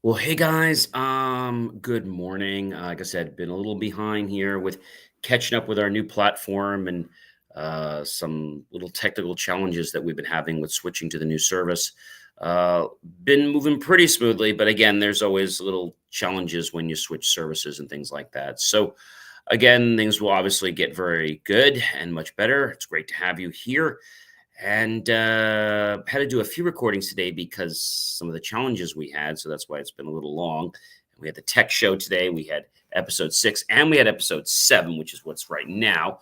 Well, hey guys, good morning. Like I said, been a little behind here with catching up with our new platform and some little technical challenges that we've been having with switching to the new service. Uh, Been moving pretty smoothly, but again, there's always little challenges when you switch services and things like that. So, again, things will obviously get very good and much better. It's great to have you here and had to do a few recordings today because some of the challenges we had. So that's why it's been a little long. We had the tech show today. We had episode 6 and we had episode 7, which is what's right now.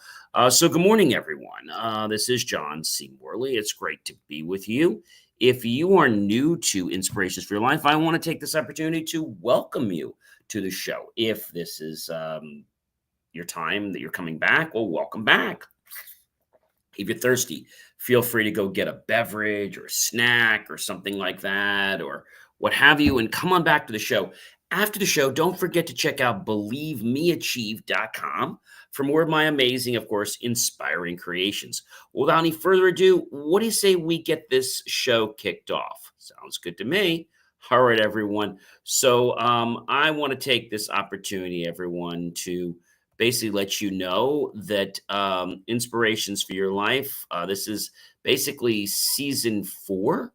So good morning, everyone. This is John C. Morley. It's great to be with you. If you are new to Inspirations for Your Life, I want to take this opportunity to welcome you to the show. If this is your time that you're coming back, well, welcome back. If you're thirsty, feel free to go get a beverage or a snack or something like that, or what have you, and come on back to the show. After the show, don't forget to check out believemeachieve.com for more of my amazing, of course, inspiring creations. Without any further ado, what do you say we get this show kicked off? Sounds good to me. All right, everyone. So I want to take this opportunity, everyone, to basically let you know that Inspirations for Your Life, this is basically season 4.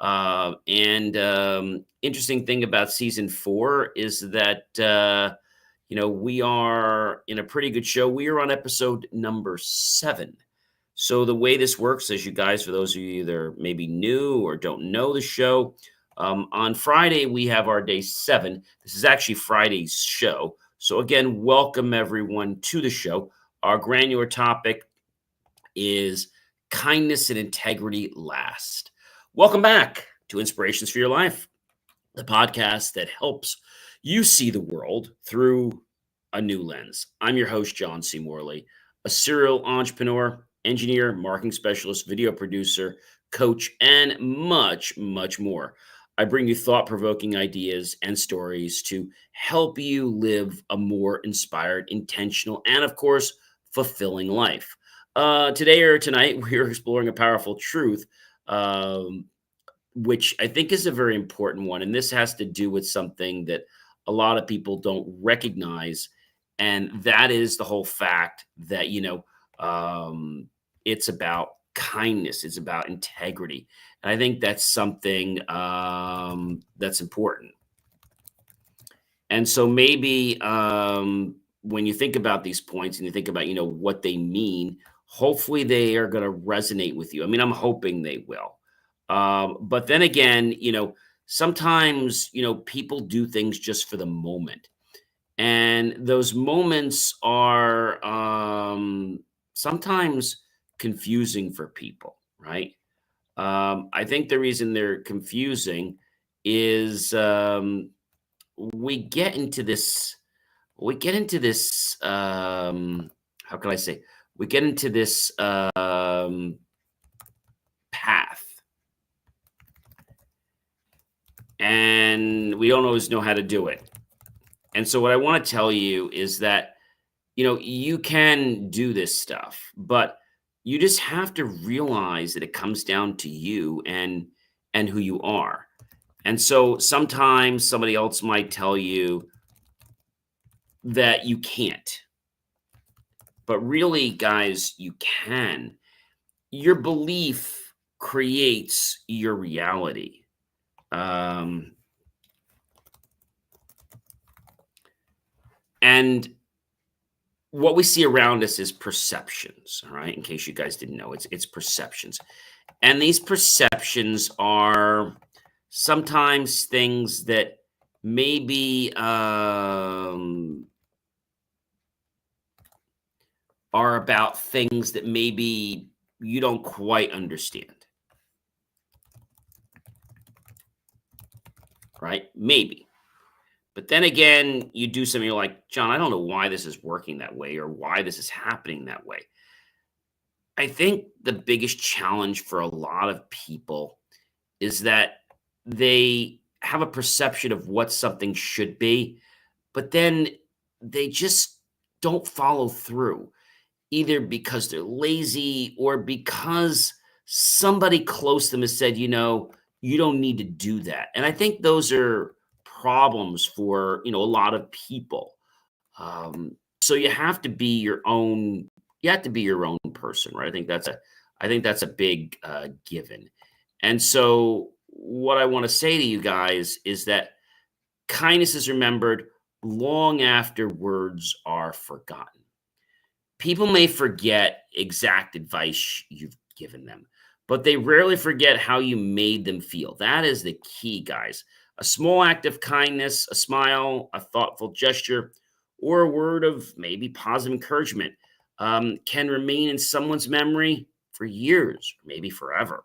And interesting thing about season 4 is that, we are in a pretty good show. We are on episode number 7. So the way this works, as you guys, for those of you either maybe new or don't know the show, on Friday we have our day 7. This is actually Friday's show. So again, welcome everyone to the show. Our granular topic is kindness and integrity last. Welcome back to Inspirations for Your Life, the podcast that helps you see the world through a new lens. I'm your host, John C. Morley, a serial entrepreneur, engineer, marketing specialist, video producer, coach, and much, much more. I bring you thought provoking ideas and stories to help you live a more inspired, intentional, and of course, fulfilling life. Today or tonight, we are exploring a powerful truth, um, which I think is a very important one. And this has to do with something that a lot of people don't recognize. And that is the whole fact that, it's about kindness, it's about integrity. And I think that's something that's important. And so maybe when you think about these points and you think about, what they mean, hopefully they are going to resonate with you. I mean, I'm hoping they will. But then again, sometimes, people do things just for the moment. And those moments are sometimes confusing for people, right? I think the reason they're confusing is we get into this we get into this how can I say, we get into this path, and we don't always know how to do it. And so what I want to tell you is that, you can do this stuff, but you just have to realize that it comes down to you and who you are. And so sometimes somebody else might tell you that you can't. But really, guys, you can. Your belief creates your reality. Um, and what we see around us is perceptions, all right? In case you guys didn't know, it's perceptions. And these perceptions are sometimes things that maybe are about things that maybe you don't quite understand, right? Maybe. But then again, you do something, you're like, John, I don't know why this is working that way or why this is happening that way. I think the biggest challenge for a lot of people is that they have a perception of what something should be, but then they just don't follow through, either because they're lazy or because somebody close to them has said, you don't need to do that. And I think those are problems for, a lot of people. So you have to be your own. You have to be your own person, right? I think that's a big given. And so, what I want to say to you guys is that kindness is remembered long after words are forgotten. People may forget exact advice you've given them, but they rarely forget how you made them feel. That is the key, guys. A small act of kindness, a smile, a thoughtful gesture, or a word of maybe positive encouragement can remain in someone's memory for years, maybe forever.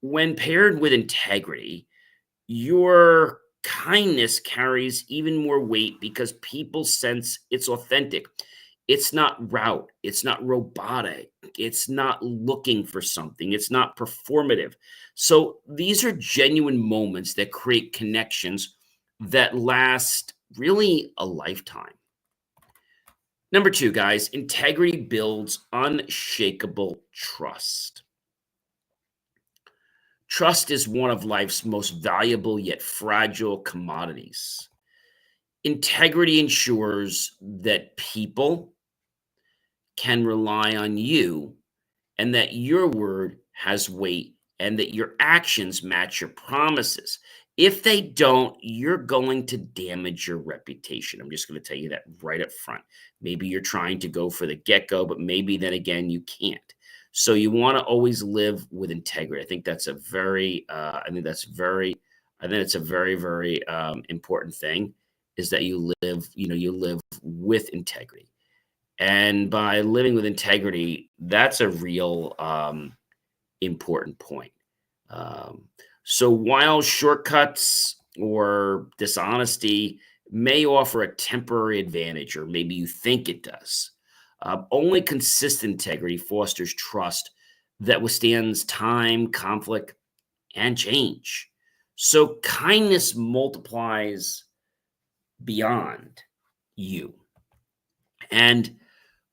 When paired with integrity, your kindness carries even more weight because people sense it's authentic. It's not route, it's not robotic, it's not looking for something, it's not performative. So these are genuine moments that create connections that last really a lifetime. Number two, guys, integrity builds unshakable trust. Trust is one of life's most valuable yet fragile commodities. Integrity ensures that people can rely on you and that your word has weight and that your actions match your promises. If they don't, you're going to damage your reputation. I'm just going to tell you that right up front. Maybe you're trying to go for the get go, but maybe then again, you can't. So you want to always live with integrity. I think it's a very, very important thing is that you live with integrity. And by living with integrity, that's a real important point. Um, so while shortcuts or dishonesty may offer a temporary advantage, or maybe you think it does, only consistent integrity fosters trust that withstands time, conflict, and change. So kindness multiplies beyond you. And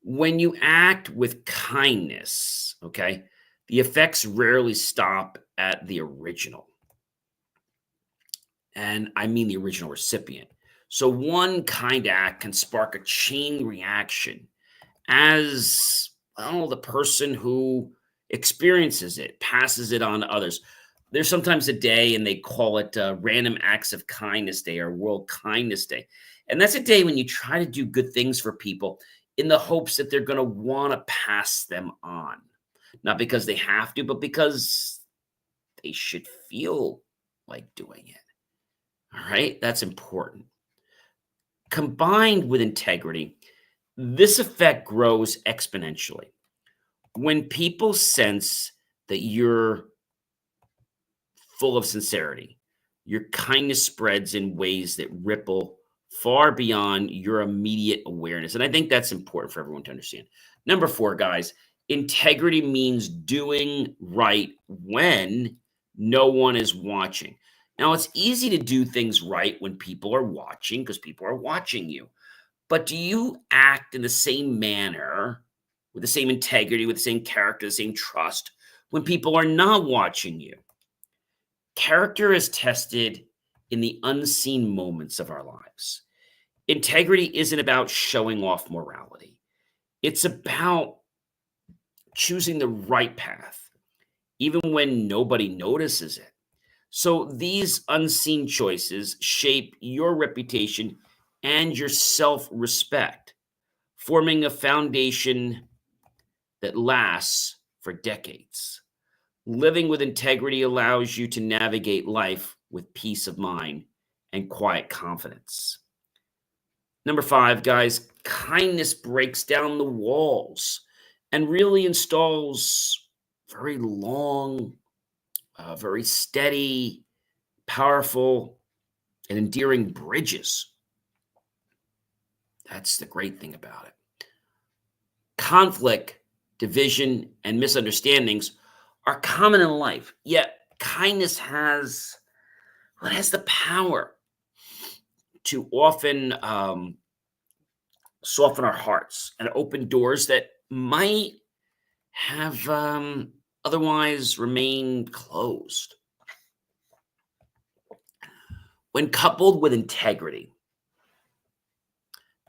when you act with kindness, okay, the effects rarely stop at the original. And I mean the original recipient. So one kind act can spark a chain reaction as well, the person who experiences it passes it on to others. There's sometimes a day, and they call it Random Acts of Kindness Day or World Kindness Day. And that's a day when you try to do good things for people in the hopes that they're going to want to pass them on. Not because they have to, but because they should feel like doing it. All right, that's important. Combined with integrity, this effect grows exponentially. When people sense that you're full of sincerity, your kindness spreads in ways that ripple far beyond your immediate awareness. And I think that's important for everyone to understand. Number four, guys, integrity means doing right when no one is watching. Now, it's easy to do things right when people are watching because people are watching you. But do you act in the same manner, with the same integrity, with the same character, the same trust, when people are not watching you? Character is tested in the unseen moments of our lives. Integrity isn't about showing off morality, it's about choosing the right path, even when nobody notices it. So these unseen choices shape your reputation and your self respect, forming a foundation that lasts for decades. Living with integrity allows you to navigate life with peace of mind and quiet confidence. Number five, guys, kindness breaks down the walls and really installs very long, very steady, powerful, and endearing bridges. That's the great thing about it. Conflict, division, and misunderstandings are common in life, yet kindness has the power to often soften our hearts and open doors that might have otherwise remained closed. When coupled with integrity,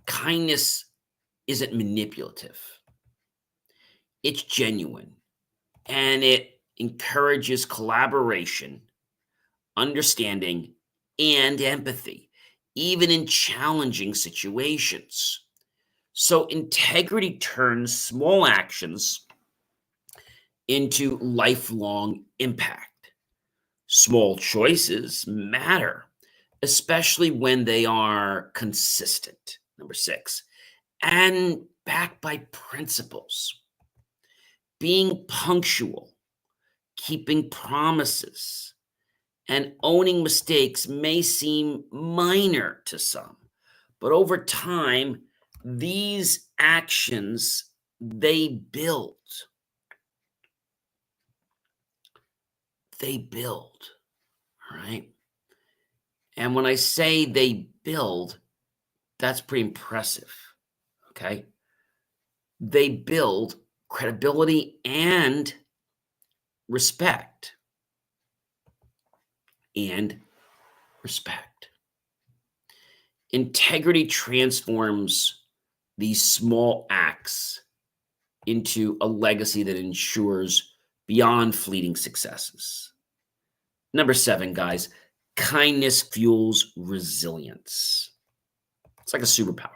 kindness isn't manipulative, it's genuine, and it encourages collaboration, understanding, and empathy, even in challenging situations. So, integrity turns small actions into lifelong impact. Small choices matter, especially when they are consistent. Number six, and backed by principles. Being punctual, keeping promises, and owning mistakes may seem minor to some, but over time, these actions they build. They build, all right? And when I say they build, that's pretty impressive, okay? They build credibility and respect. And respect. Integrity transforms these small acts into a legacy that ensures beyond fleeting successes. Number seven, guys, kindness fuels resilience. It's like a superpower.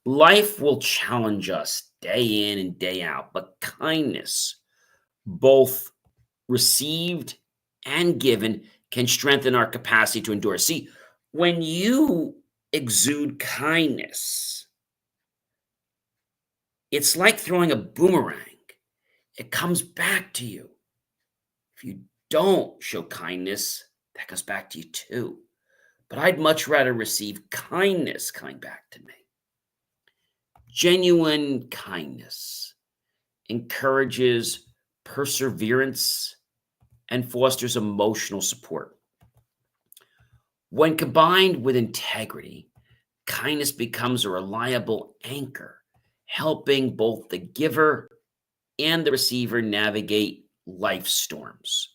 Life will challenge us day in and day out, but kindness, both received and given, can strengthen our capacity to endure. See, when you exude kindness, it's like throwing a boomerang. It comes back to you. If you don't show kindness, that goes back to you too. But I'd much rather receive kindness coming back to me. Genuine kindness encourages perseverance and fosters emotional support. When combined with integrity, kindness becomes a reliable anchor, helping both the giver and the receiver navigate life storms.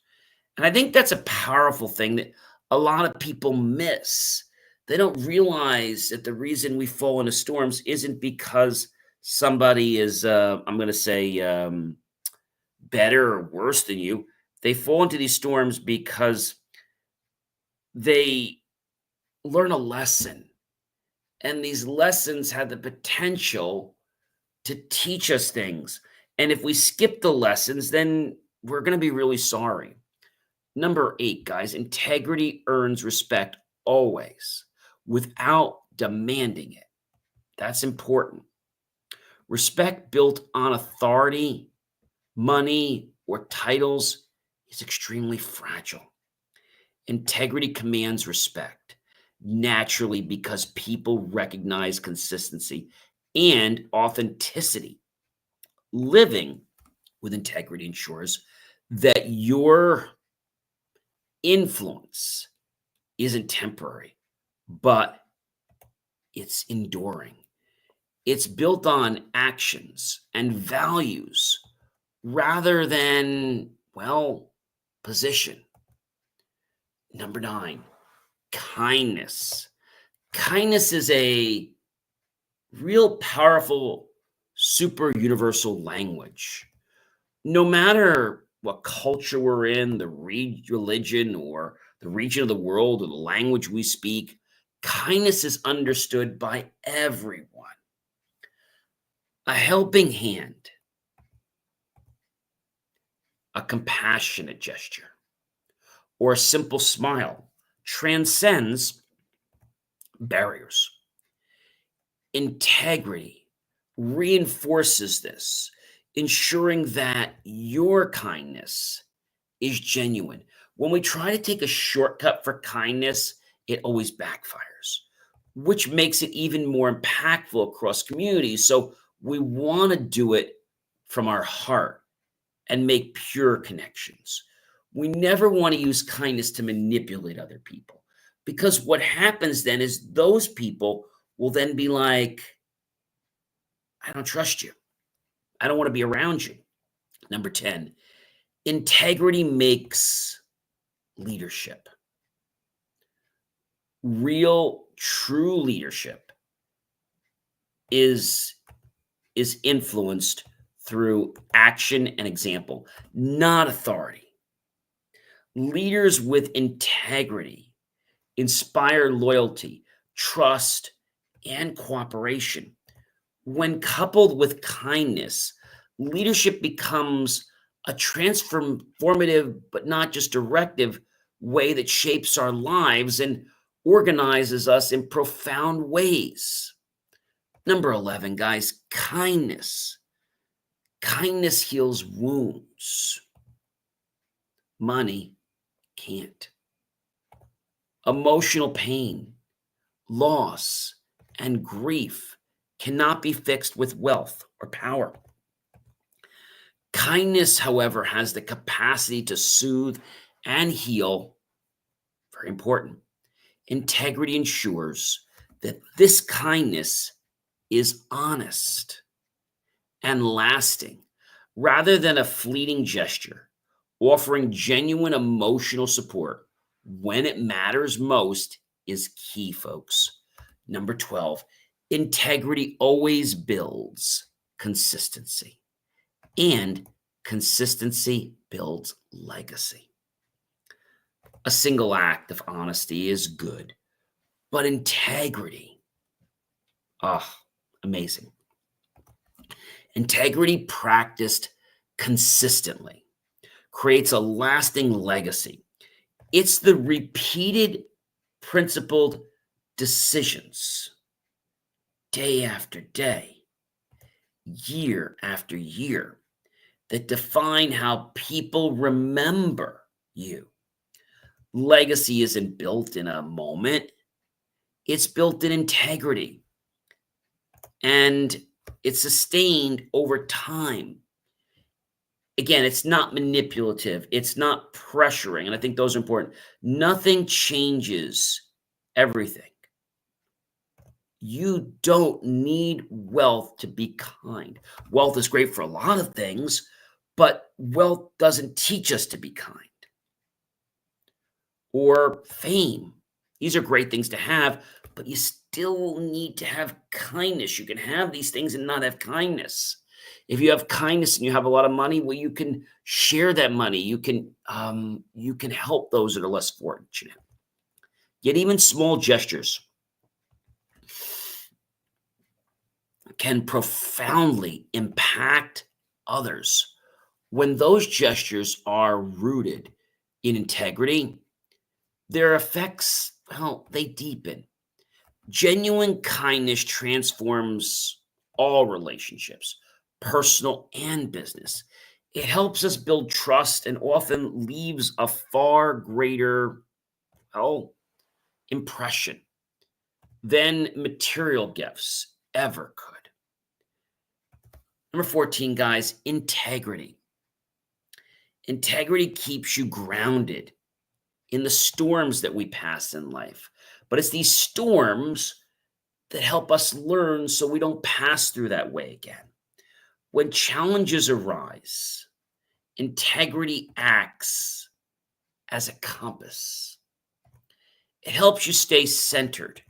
And I think that's a powerful thing that a lot of people miss. They don't realize that the reason we fall into storms isn't because somebody is, I'm going to say, better or worse than you. They fall into these storms because they learn a lesson. And these lessons have the potential to teach us things. And if we skip the lessons, then we're going to be really sorry. Number eight, guys, integrity earns respect always without demanding it. That's important. Respect built on authority, money, or titles is extremely fragile. Integrity commands respect naturally because people recognize consistency and authenticity. Living with integrity ensures that your influence isn't temporary, but it's enduring. It's built on actions and values rather than, well, position. Number nine, kindness. Kindness is a real powerful super universal language. No matter what culture we're in, the religion or the region of the world or the language we speak, kindness is understood by everyone. A helping hand, a compassionate gesture, or a simple smile transcends barriers. Integrity reinforces this, ensuring that your kindness is genuine. When we try to take a shortcut for kindness, it always backfires, which makes it even more impactful across communities. So we want to do it from our heart and make pure connections. We never want to use kindness to manipulate other people because what happens then is those people will then be like, I don't trust you. I don't want to be around you. Number 10, integrity makes leadership. Real, true leadership is influenced through action and example, not authority. Leaders with integrity inspire loyalty, trust, and cooperation. When coupled with kindness, leadership becomes a transformative, but not just directive, way that shapes our lives and organizes us in profound ways. Number 11, guys, kindness. Kindness heals wounds. Money can't. Emotional pain, loss, and grief cannot be fixed with wealth or power. Kindness, however, has the capacity to soothe and heal. Very important. Integrity ensures that this kindness is honest and lasting rather than a fleeting gesture. Offering genuine emotional support when it matters most is key, folks. Number 12, integrity always builds consistency, and consistency builds legacy. A single act of honesty is good, but integrity, amazing. Integrity practiced consistently creates a lasting legacy. It's the repeated, principled decisions, day after day, year after year, that define how people remember you. Legacy isn't built in a moment, it's built in integrity, and it's sustained over time. Again, it's not manipulative, it's not pressuring, and I think those are important. Nothing changes everything. You don't need wealth to be kind. Wealth is great for a lot of things, but wealth doesn't teach us to be kind. Or fame. These are great things to have, but you still need to have kindness. You can have these things and not have kindness. If you have kindness and you have a lot of money, well, you can share that money. You can help those that are less fortunate. Yet even small gestures can profoundly impact others. When those gestures are rooted in integrity, their effects, well, they deepen. Genuine kindness transforms all relationships, personal and business. It helps us build trust and often leaves a far greater, well, impression than material gifts ever could. Number 14, guys, integrity. Integrity keeps you grounded in the storms that we pass in life. But it's these storms that help us learn so we don't pass through that way again. When challenges arise, integrity acts as a compass. It helps you stay centered,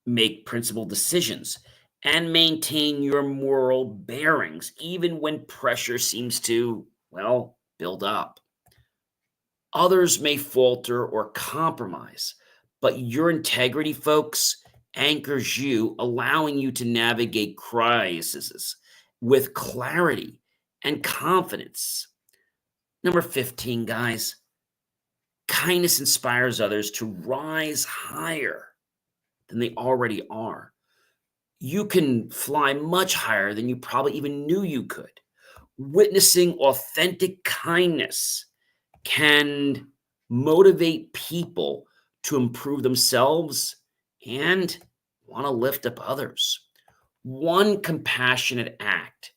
make principled decisions, and maintain your moral bearings, even when pressure seems to, well, build up. Others may falter or compromise, but your integrity, folks, anchors you, allowing you to navigate crises with clarity and confidence. Number 15, guys, kindness inspires others to rise higher than they already are. You can fly much higher than you probably even knew you could. Witnessing authentic kindness can motivate people to improve themselves and want to lift up others. One compassionate act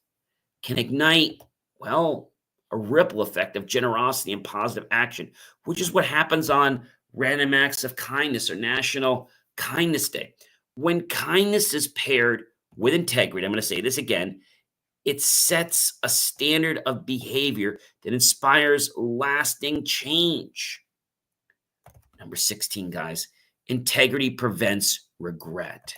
can ignite, well, a ripple effect of generosity and positive action, which is what happens on Random Acts of Kindness or National Kindness Day. When kindness is paired with integrity, I'm going to say this again, it sets a standard of behavior that inspires lasting change. Number 16, guys, integrity prevents regret.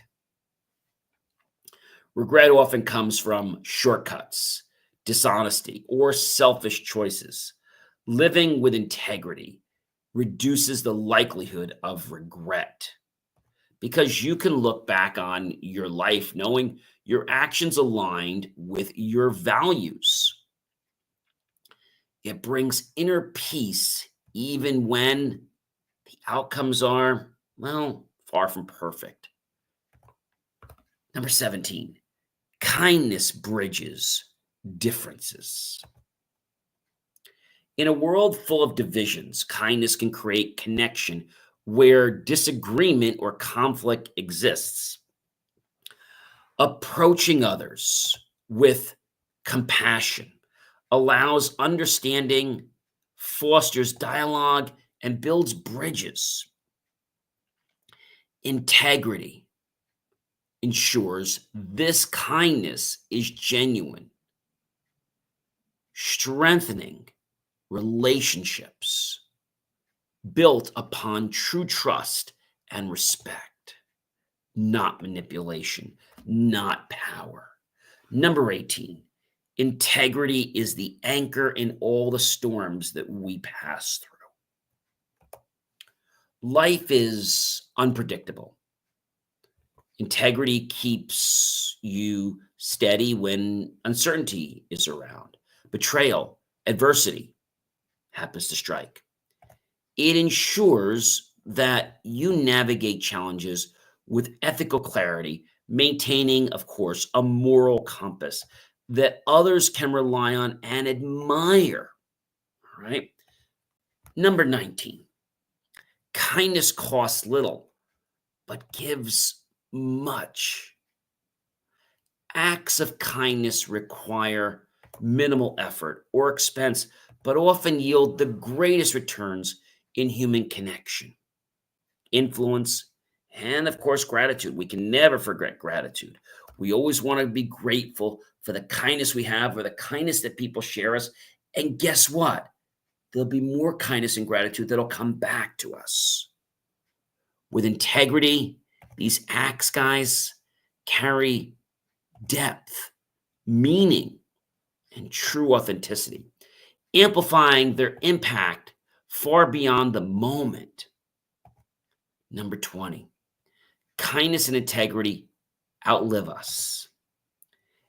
Regret often comes from shortcuts, dishonesty, or selfish choices. Living with integrity reduces the likelihood of regret because you can look back on your life knowing your actions aligned with your values. It brings inner peace even when the outcomes are, well, far from perfect. Number 17, kindness bridges differences. In a world full of divisions, kindness can create connection where disagreement or conflict exists. Approaching others with compassion allows understanding, fosters dialogue, and builds bridges. Integrity ensures this kindness is genuine, strengthening relationships built upon true trust and respect, not manipulation, not power. Number 18, integrity is the anchor in all the storms that we pass through. Life is unpredictable. Integrity keeps you steady when uncertainty is around. Betrayal, adversity happens to strike. It ensures that you navigate challenges with ethical clarity, maintaining, of course, a moral compass that others can rely on and admire. All right. Number 19, kindness costs little, but gives much. Acts of kindness require minimal effort or expense, but often yield the greatest returns in human connection, influence, and of course, gratitude. We can never forget gratitude. We always want to be grateful for the kindness we have or the kindness that people share us. And guess what? There'll be more kindness and gratitude that'll come back to us. With integrity, these acts, guys, carry depth, meaning, and true authenticity, amplifying their impact far beyond the moment. Number 20, kindness and integrity outlive us.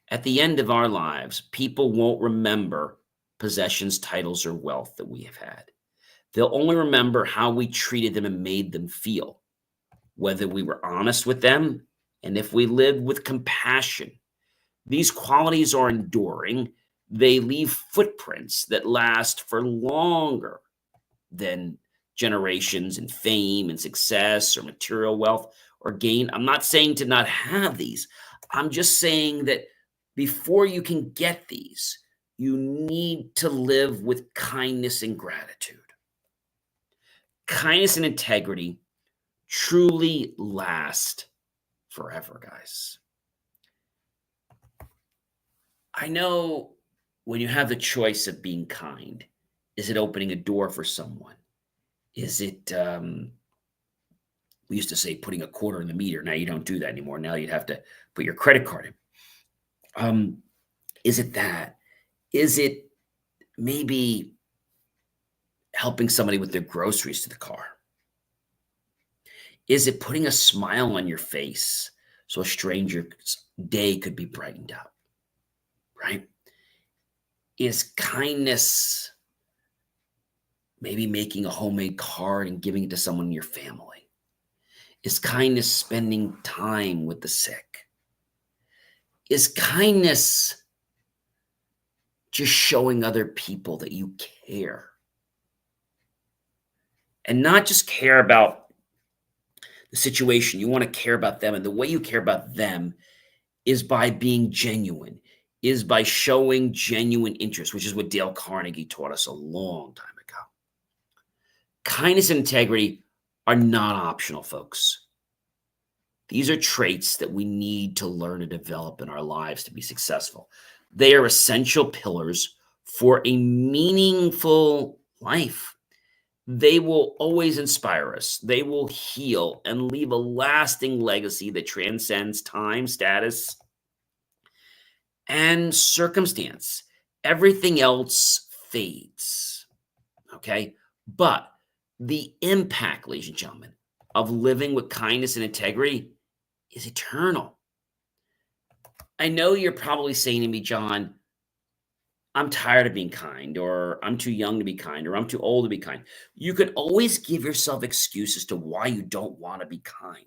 At the end of our lives, people won't remember possessions, titles, or wealth that we have had. They'll only remember how we treated them and made them feel, whether we were honest with them and if we lived with compassion. These qualities are enduring. They leave footprints that last for longer than generations and fame and success or material wealth or gain. I'm not saying to not have these. I'm just saying that before you can get these, you need to live with kindness and gratitude. Kindness and integrity truly last forever, guys. I know when you have the choice of being kind, is it opening a door for someone? Is it, we used to say putting a quarter in the meter. Now you don't do that anymore. Now you'd have to put your credit card in. Is it that? Is it maybe helping somebody with their groceries to the car? Is it putting a smile on your face so a stranger's day could be brightened up? Right? Is kindness maybe making a homemade card and giving it to someone in your family? Is kindness spending time with the sick? Is kindness just showing other people that you care? And not just care about the situation, you want to care about them. And the way you care about them is by being genuine, is by showing genuine interest, which is what Dale Carnegie taught us a long time ago. Kindness and integrity are not optional, folks. These are traits that we need to learn and develop in our lives to be successful. They are essential pillars for a meaningful life. They will always inspire us. They will heal and leave a lasting legacy that transcends time, status, and circumstance. Everything else fades. Okay. But the impact, ladies and gentlemen, of living with kindness and integrity is eternal. I know you're probably saying to me, John, I'm tired of being kind, or I'm too young to be kind, or I'm too old to be kind. You can always give yourself excuses to why you don't want to be kind.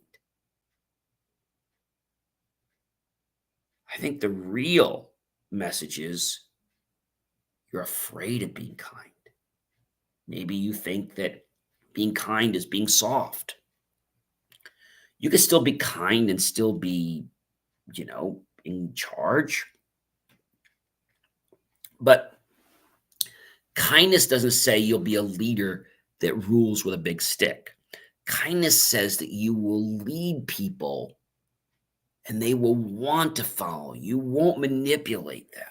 I think the real message is you're afraid of being kind. Maybe you think that being kind is being soft. You can still be kind and still be, in charge. But kindness doesn't say you'll be a leader that rules with a big stick. Kindness says that you will lead people and they will want to follow. You won't manipulate them.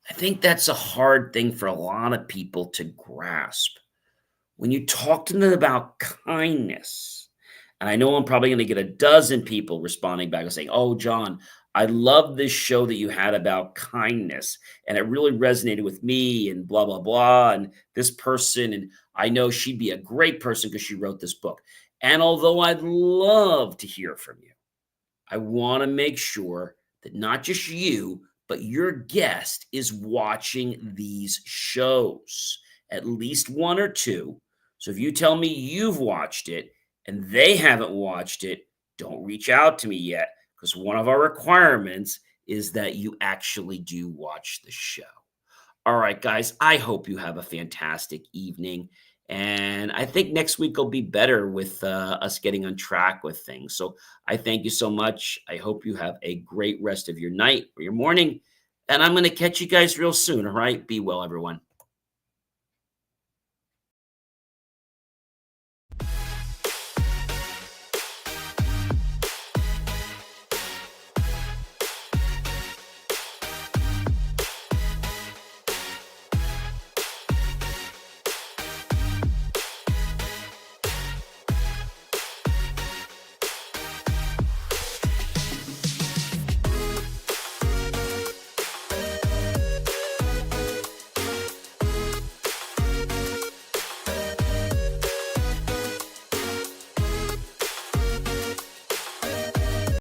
I think that's a hard thing for a lot of people to grasp. When you talk to them about kindness, and I know I'm probably going to get a dozen people responding back and saying, "Oh, John, I love this show that you had about kindness, and it really resonated with me, and blah, blah, blah. And this person, and I know she'd be a great person because she wrote this book." And although I'd love to hear from you, I want to make sure that not just you, but your guest is watching these shows, at least one or two. So if you tell me you've watched it and they haven't watched it, don't reach out to me yet, because one of our requirements is that you actually do watch the show. All right, guys, I hope you have a fantastic evening. And I think next week will be better with us getting on track with things. So I thank you so much. I hope you have a great rest of your night or your morning. And I'm going to catch you guys real soon. All right. Be well, everyone.